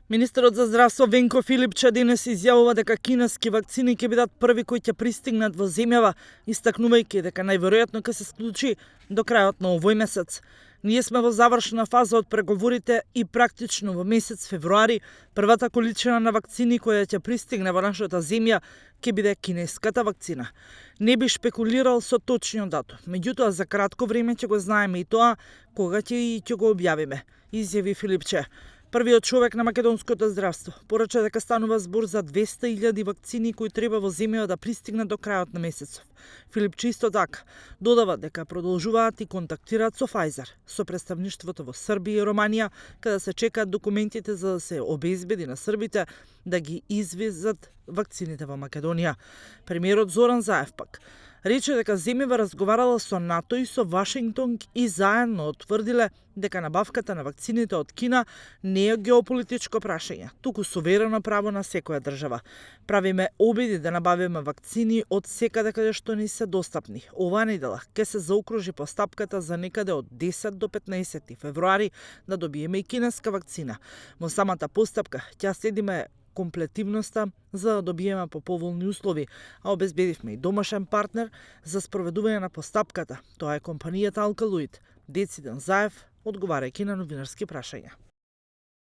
Министерот за здравство Венко Филипче денес изјавува дека кинески вакцини ќе бидат први кои ќе пристигнат во земјава, истакнувајќи дека најверојатно ќе се случи до крајот на овој месец. Ние сме во завршна фаза од преговорите и практично во месец февруари првата количина на вакцини која ќе пристигне во нашата земја ќе биде кинеската вакцина. Не би шпекулирал со точниот датум, меѓутоа за кратко време ќе го знаеме и тоа кога ќе го објавиме, изјави Филипче. Првиот човек на македонското здравство порача дека станува збор за 200.000 вакцини кои треба во земјава да пристигнат до крајот на месецов. Филипче исто така додава дека продолжуваат и контактираат со Pfizer, со представништвото во Србија и Романија, каде се чекаат документите за да се обезбеди на србите да ги извезат вакцините во Македонија. Премиерот Зоран Заев пак рече дека земјава разговарала со НАТО и со Вашингтон и заедно утврдиле дека набавката на вакцините од Кина не е геополитичко прашање, туку суверено право на секоја држава. Правиме обиди да набавиме вакцини од секаде каде што ни се достапни. Оваа недела ќе се заокружи постапката за некаде од 10 до 15 февруари да добиеме и кинеска вакцина. Во самата постапка ќе следиме комплетивноста за да добиеме по поволни услови, а обезбедивме и домашен партнер за спроведување на постапката. Тоа е компанијата Алкалоид. Дециден Заев, одговарајќи на новинарски прашања.